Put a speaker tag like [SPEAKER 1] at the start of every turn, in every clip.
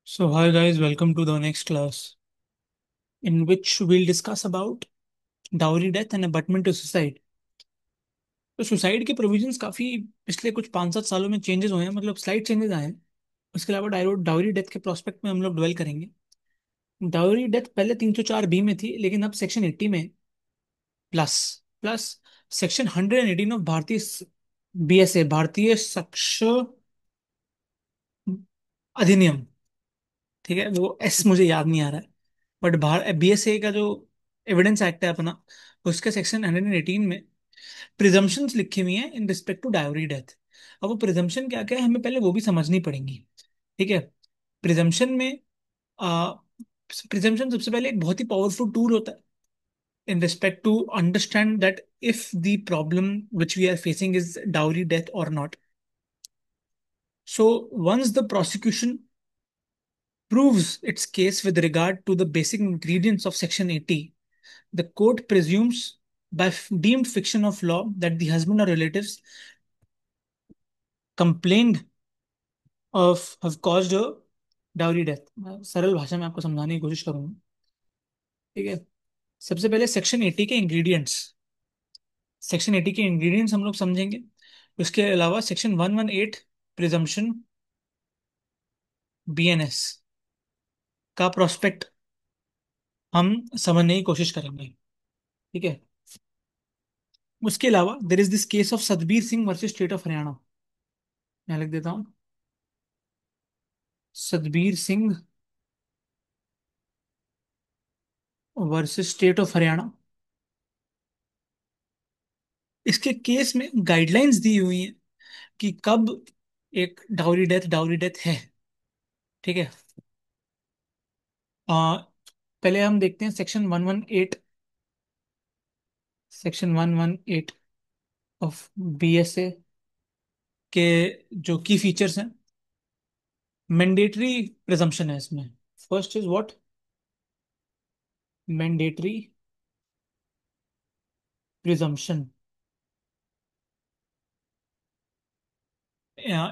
[SPEAKER 1] So hi guys, welcome to the next class in which we'll discuss about dowry death and abutment to suicide. तो suicide के provisions काफी पिछले कुछ 5-7 सालों में चेंजेस हुए हैं, मतलब स्लाइड चेंजेस आए हैं। उसके अलावा डाउरी डेथ के प्रोस्पेक्ट में हम लोग ड्वेल करेंगे। डाउरी डेथ पहले 304 बी में थी, लेकिन अब सेक्शन 80 में प्लस प्लस सेक्शन 118 ऑफ भारतीय BSA, भारतीय साक्ष्य अधिनियम। ठीक है, वो एस मुझे याद नहीं आ रहा है, बट BSA का जो एविडेंस एक्ट है अपना, उसके सेक्शन 118 में प्रिजम्पशंस लिखी हुई हैं इन रिस्पेक्ट टू डायोरी डेथ। अब वो प्रिजम्पशन क्या क्या है, हमें पहले वो भी समझनी पड़ेंगी। ठीक है। प्रिजम्पशन में आ, प्रिजम्पशन सबसे पहले एक बहुत ही पावरफुल टूल होता है in respect to understand that if the problem which we are facing is dowry death और not. So once the prosecution proves its case with regard to the basic ingredients of Section 80, the court presumes, by deemed fiction of law, that the husband or relatives complained of have caused a dowry death। मैं सरल भाषा में आपको समझाने की कोशिश करूंगा। ठीक है। सबसे पहले सेक्शन 80 के इंग्रेडिएंट्स हम लोग समझेंगे। उसके अलावा सेक्शन 118 प्रिजम्पशन BNS का प्रोस्पेक्ट हम समझने की कोशिश करेंगे। ठीक है। उसके अलावा there is this case of Satbir Singh versus state of Haryana. मैं लिख देता हूँ, Satbir Singh versus state of Haryana. इसके केस में गाइडलाइंस दी हुई हैं कि कब एक डाउरी डेथ है। ठीक है। आ, पहले हम देखते हैं सेक्शन 118 ऑफ BSA के जो की फीचर्स हैं। मैंडेटरी प्रिजम्पशन है इसमें। First is what? Mandatory presumption.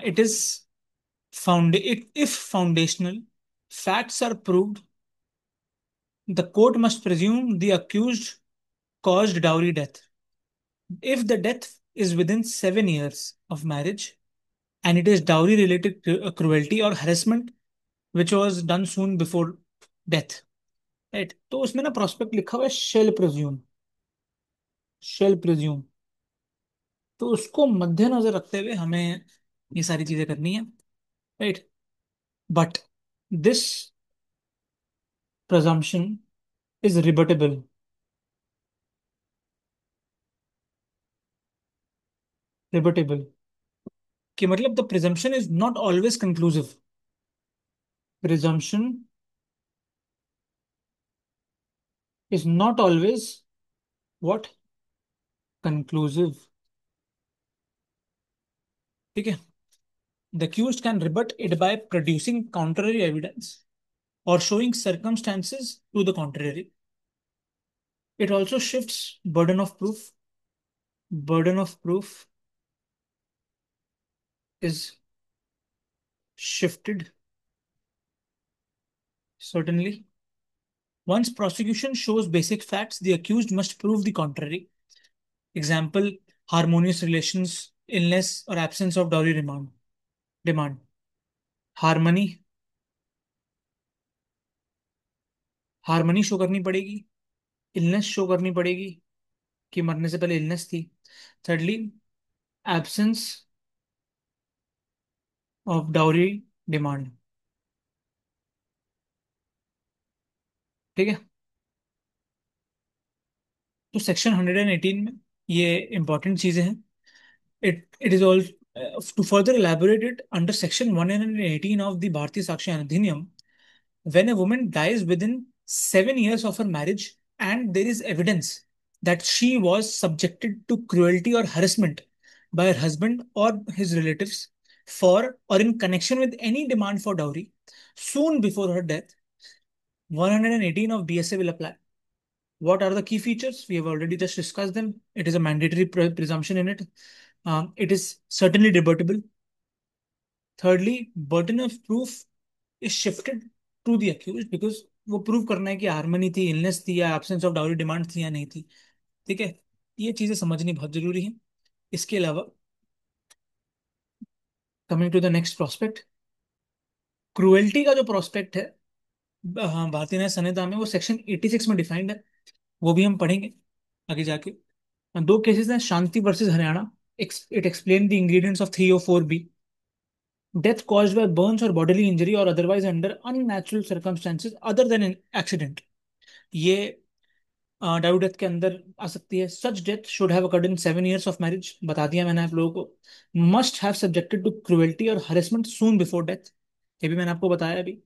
[SPEAKER 1] It is found it if foundational facts are proved, the court must presume the accused caused dowry death. If the death is within 7 years of marriage and it is dowry related cruelty or harassment which was done soon before death, right? तो उसमें ना prospect लिखा हुआ है shell presume. तो उसको मद्देनजर रखते हुए हमें ये सारी चीजें करनी है, right? But this presumption is rebuttable। Rebuttable कि मतलब the presumption is not always conclusive. Presumption is not always what? Conclusive. ठीक है। The accused can rebut it by producing contrary evidence or showing circumstances to the contrary. It also shifts burden of proof. Burden of proof is shifted, certainly. Once prosecution shows basic facts, the accused must prove the contrary. Example: harmonious relations, illness, or absence of dowry demand। Harmony harmony show करनी पड़ेगी, illness show करनी पड़ेगी कि मरने से पहले illness थी। Thirdly, absence of dowry demand. ठीक है। तो सेक्शन 118 में ये इंपॉर्टेंट चीजें हैं। It is all to further elaborate it, under section 118 of the भारतीय साक्ष्य अधिनियम, when a woman dies within 7 years of her marriage and there is evidence that she was subjected to cruelty or harassment by her husband or his relatives for or in connection with any demand for dowry soon before her death, 118 of BSA will apply. What are the key features? We have already just discussed them. It is a mandatory presumption in it. It is certainly debatable. Thirdly, burden of proof is shifted to the accused, because वो prove करना है कि harmony थी, illness थी, या absence of dowry demand थी या नहीं थी। ठीक है, ये चीजें समझनी बहुत जरूरी है। इसके अलावा coming to the next prospect, cruelty का जो प्रोस्पेक्ट है, हाँ, भारतीय न्याय संहिता में वो सेक्शन 86 में डिफाइंड है। वो भी हम पढ़ेंगे आगे जाके। दो केसेस हैं, Shanti versus Haryana. It explain the ingredients of 304B, death caused by burns और bodily इंजरी और otherwise under unnatural circumstances other than an accident. ये डाउरी डेथ के अंदर आ सकती है। Such death should have occurred in 7 years of marriage, बता दिया मैंने आप लोगों को। Must have subjected to cruelty और हरेसमेंट सून बिफोर डेथ, ये भी मैंने आपको बताया अभी।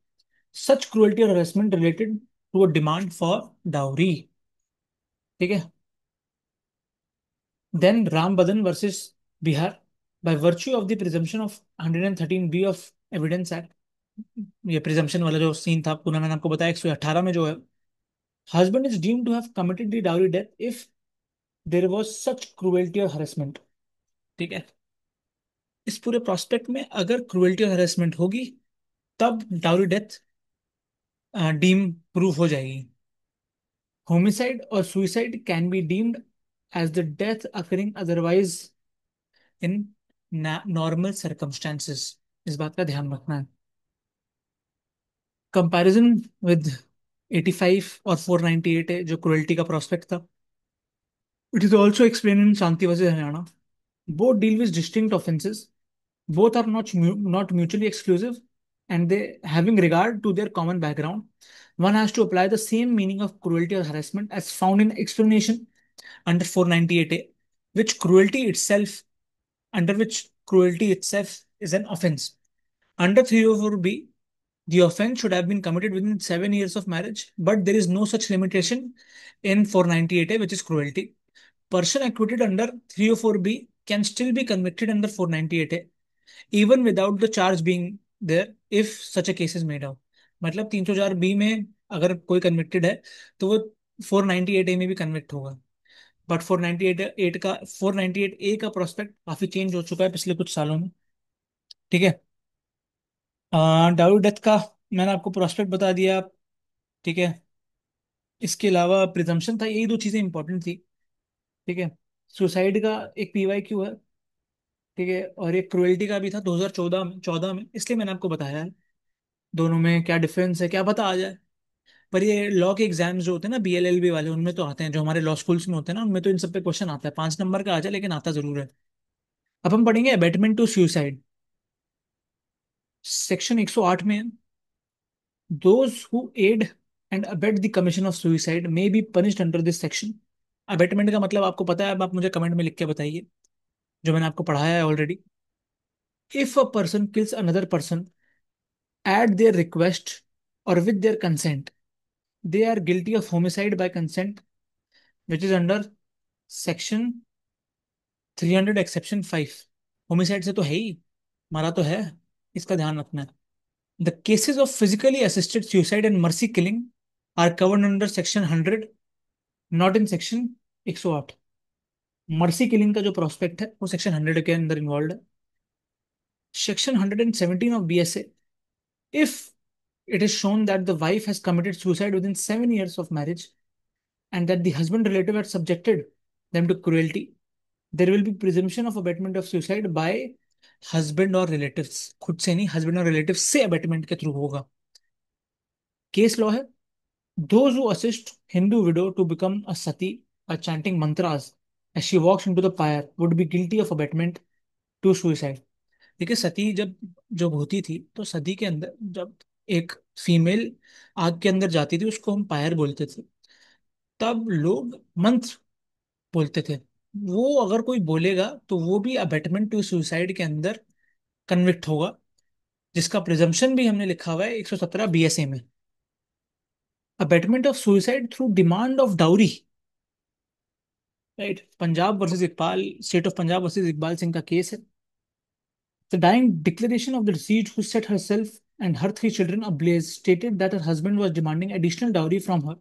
[SPEAKER 1] सच क्रुएल्टी और harassment related to a demand for dowry. ठीक है। Then Ram Badan versus Bihar, by virtue of the presumption of 113B of evidence act. ये प्रिजम्पशन वाला जो सीन था पूरा मैंने आपको बताया, 118 में जो है, husband is deemed to have committed the dowry death if there was such cruelty और हरेसमेंट। ठीक है, इस पूरे प्रोस्पेक्ट में अगर क्रुएल्टी और हरेसमेंट होगी तब डाउरी डेथ डीम प्रूफ हो जाएगी। होमिसाइड और suicide can be deemed as the death occurring otherwise in normal circumstances. इस बात का ध्यान रखना है। कंपैरिजन विद 85 और 498 है जो क्रुएल्टी का प्रोस्पेक्ट था। It is also explain in Shanti versus Haryana. Both deal with distinct offences, both are not mutually exclusive, and they having regard to their common background, one has to apply the same meaning of cruelty or harassment as found in explanation under 498A, which cruelty itself under which cruelty itself is an offense. Under 304B, the offense should have been committed within 7 years of marriage, but there is no such limitation in 498A, which is cruelty. Person acquitted under 304B can still be convicted under 498A even without the charge being there if such a case is made out। मतलब 304B में अगर कोई convicted है तो वो 498A में भी convict होगा। बट 498 ए का प्रोस्पेक्ट काफी चेंज हो चुका है पिछले कुछ सालों में। ठीक है। डाउरी डेथ का मैंने आपको प्रोस्पेक्ट बता दिया। ठीक है, इसके अलावा प्रिजम्पशन था, यही दो चीजें इंपॉर्टेंट थी। ठीक है। सुसाइड का एक PYQ है। ठीक है, और एक क्रुएल्टी का भी था 2014 में, इसलिए मैंने आपको बताया है दोनों में क्या डिफरेंस है, क्या पता आ जाए। पर ये लॉ के एग्जाम्स जो होते हैं ना, BLLB वाले, उनमें तो आते हैं, जो हमारे लॉ स्कूल्स में होते हैं ना, उनमें तो इन सब पे क्वेश्चन आता है। 5 नंबर का आ जाए, लेकिन आता जरूर है। अब हम पढ़ेंगे अबेटमेंट टू सुसाइड। सेक्शन 108 में, those who aid and abet the commission of suicide may be punished under this section. Abetment का मतलब आपको पता है, अब आप मुझे कमेंट में लिख के बताइए, जो मैंने आपको पढ़ाया है already. If a person kills another person at their request और with their consent, they are guilty of homicide by consent, which is under section 300 exception 5। Homicide से तो है ही, मारा तो है, इसका ध्यान रखना है। The cases of physically assisted suicide and mercy killing are covered under section 100, not in section 108। Mercy killing का जो प्रोस्पेक्ट है वो सेक्शन 100 के अंदर इन्वॉल्व है। Section 117 of BSA, if it is shown that the wife has committed suicide within 7 years of marriage and that the husband relative had subjected them to cruelty, there will be presumption of abatement of suicide by husband or relatives। खुद से नहीं, husband और relatives से abatement के through होगा। Case law है, those who assist Hindu widow to become a sati by chanting mantras as she walks into the pyre would be guilty of abatement to suicide। देखिए, सती जब जब होती थी तो सती के अंदर जब एक फीमेल आग के अंदर जाती थी, उसको हम पायर बोलते थे। तब लोग मंत्र बोलते थे। वो अगर कोई बोलेगा तो वो भी अबेटमेंट टू सुसाइड के अंदर कन्विक्ट होगा, जिसका प्रिजम्पशन भी हमने लिखा हुआ है 117 BSA में। Abetment of suicide through demand of dowry, right. Punjab versus Iqbal, state of Punjab versus Iqbal Singh का केस है। The dying declaration of the deceased who set herself and her 3 children ablaze stated that her husband was demanding additional dowry from her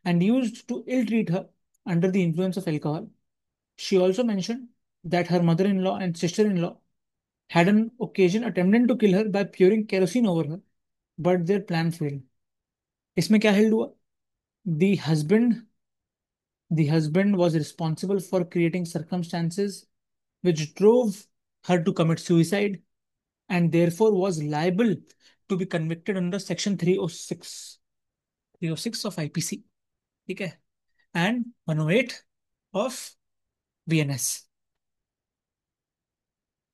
[SPEAKER 1] and used to ill-treat her under the influence of alcohol। She also mentioned that her mother-in-law and sister-in-law had on occasion attempted to kill her by pouring kerosene over her, but their plan fail. इसमें क्या held हुआ? The husband the husband was responsible for creating circumstances which drove her to commit suicide and therefore was liable to be convicted under section 306 of IPC, ठीक है, and 108 of VNS,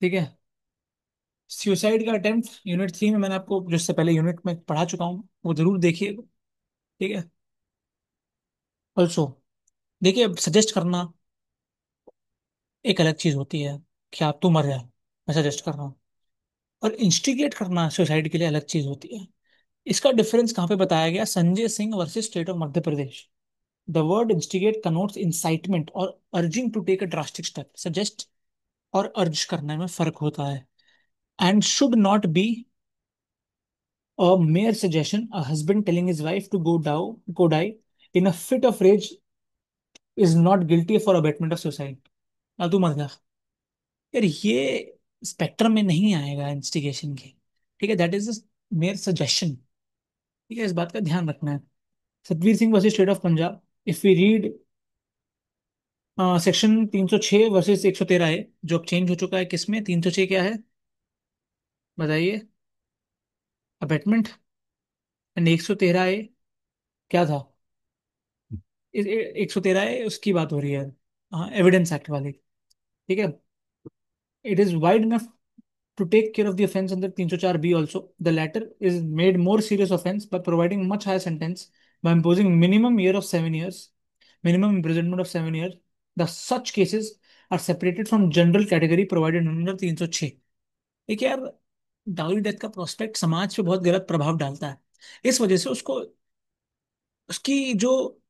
[SPEAKER 1] ठीक है। Suicide का attempt unit 3 में मैंने आपको जिससे पहले यूनिट में पढ़ा चुका हूँ, वो जरूर देखिएगा, ठीक है। ऑल्सो देखिए, अब सजेस्ट करना एक अलग चीज होती है कि आप तू मर जा, मैं सजेस्ट कर रहा हूँ, और इंस्टिगेट करना सुसाइड के लिए अलग चीज होती है। इसका डिफरेंस कहाँ पे बताया गया? Sanjay Singh versus state of Madhya Pradesh. The word instigate connotes incitement और urging to take a drastic step. Suggest और अर्ज करने में फर्क होता है, and should not be a mere suggestion. A husband telling his wife to go die in a fit of rage is not guilty for abetment of suicide. तू मत जा यार, ये स्पेक्ट्रम में नहीं आएगा इंस्टिगेशन के, ठीक है। दैट इज मेयर सजेशन, ठीक है, इस बात का ध्यान रखना है। Satvir Singh versus state of Punjab, if we read section 306 versus 113 है, जो अब चेंज हो चुका है। किसमें 306 क्या है बताइए? अबेटमेंट। एंड 113 है क्या था? 113 है, उसकी बात हो रही है, हाँ, एविडेंस एक्ट वाली, ठीक है। It is wide enough to take care of the offense under 304B also. The latter is made more serious offense by providing much higher sentence by imposing minimum imprisonment of 7 years. The such cases are separated from general category provided under 306। एक यार, dowry death का prospect समाज पे बहुत गलत प्रभाव डालता है। इस वजह से उसको, उसकी जो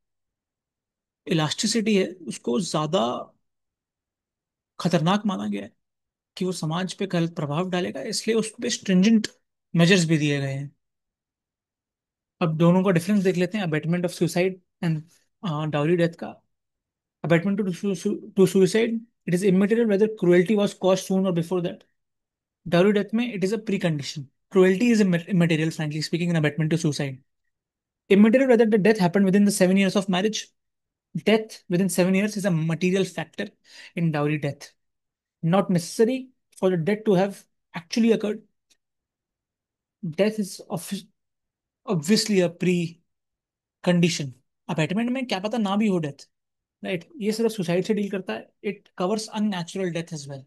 [SPEAKER 1] इलास्टिसिटी है, उसको ज्यादा खतरनाक माना गया है कि वो समाज पे गलत प्रभाव डालेगा, इसलिए उस पे स्ट्रिंजेंट मेजर्स भी दिए गए हैं। अब दोनों का डिफरेंस देख लेते हैं, abetment of suicide and dowry death का। Abetment to suicide, it is immaterial whether cruelty was caused soon और बिफोर दैट। डाउरी डेथ में it is a precondition. Cruelty is immaterial, frankly speaking, in abatement to suicide. Immaterial whether the death happened within the 7 years of marriage. Death within 7 years is a material factor in dowry death, not necessary for the death to have actually occurred. Death is obviously a pre condition. Abetment में क्या पता ना भी हो death, right, ये सिर्फ suicide से deal करता है। It covers unnatural death as well.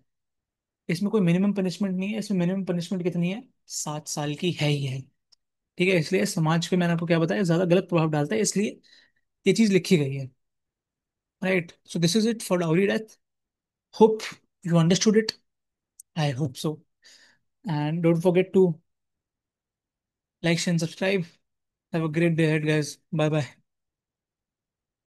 [SPEAKER 1] इसमें कोई मिनिमम पनिशमेंट नहीं है। इसमें मिनिमम पनिशमेंट कितनी है? 7 साल की है ही है, ठीक है। इसलिए समाज पे मैंने आपको क्या बताया, ज्यादा गलत प्रभाव डालता है, इसलिए ये चीज लिखी गई है, right. So this is it for dowry death. Hope you understood it, I hope so. And don't forget to like and subscribe. Have a great day ahead guys, bye bye.